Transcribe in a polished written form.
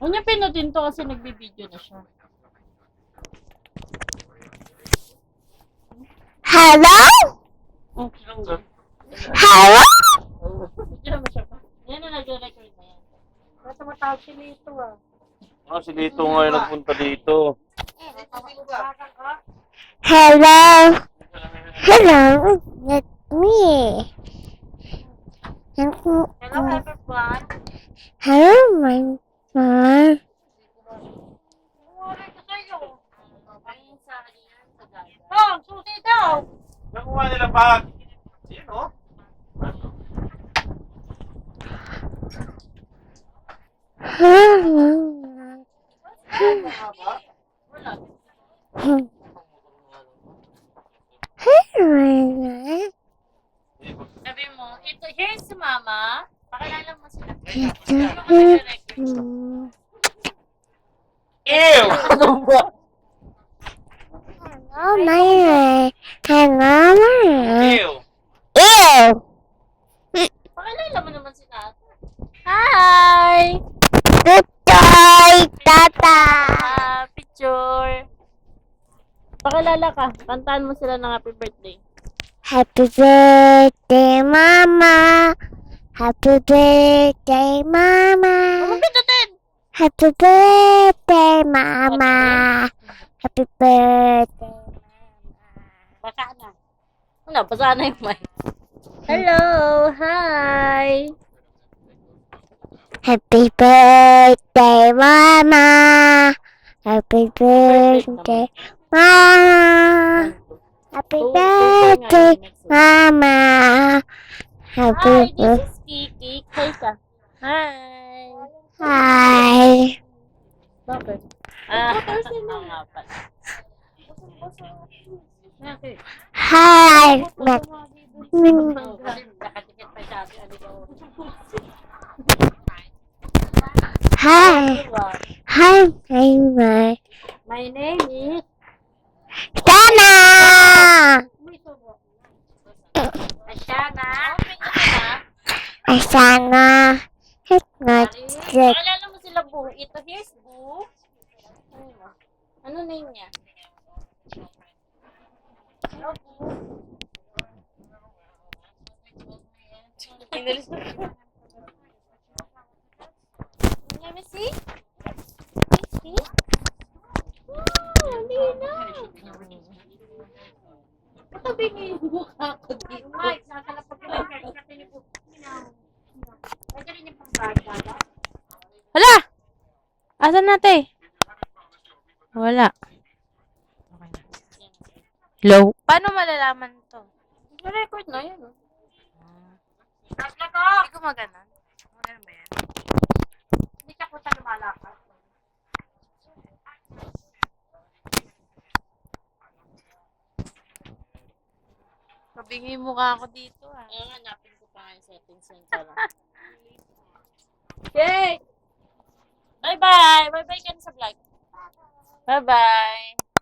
Huwag niya pinutin to kasi nagbibideo na siya. Hello? Oh, Hello? video mo siya pa. Yan na nagre-record na yan. Ba't tumatawag si Lito ah? Ah, si Lito nga yung nagpunta dito. Hello? Hello? That's me. Hello everyone. Hello, my mom. Kumari ka sa'yo. Ang sa yan sa dagat. Oh, susi daw. Nakuha nila bag. Yan o. Hello. Wala. Hello. Sabi mo, ito, here's si mama. Pakilala mo sila. Ew! Ano ba? Hello, my. Hello, my. Ew! Ew. Pakilala mo naman si Tata. Hi! Good boy, Tata. Picture. Pakilala ka. Kantaan mo sila ng happy birthday. Happy birthday, Mama. Happy birthday, Mama. Pindutin! Happy birthday, Mama. Happy birthday. Baka na. Ano, basa na yung mic. Hello! Hi! Happy birthday, Mama. Happy birthday, Mama. Happy birthday, Mama. Happy Hi, this birthday. is Kiki. Hi ka. Hi! Hi. Bakit? Ah, nga pala. Bakit? Hi. Nakatikit pa siya. Hi. Hi, my. My name is... Sana. Ashana. Sana. It's not good. Alala mo sila Boo. Ito, here's Boo. Ano name niya? Hello, Boo. Let me see. See? Oh, Lina. Katabi niyo yung mukha ko dito. Mike, nasa lapag ko lang kayo. Kasi niyo po. Pwede rin yung pang-bata. Hala! Asan natin? Wala. Low. Paano malalaman to? Record na yun. Hindi ko maganon. Maganon ba yan? Hindi ka punta lumalakas. Kabingi yung mukha ko dito ah. Kaya nga, hanapin ko pa nga yung settings yun. Okay! Bye-bye! Bye-bye ka na sa vlog. Bye-bye!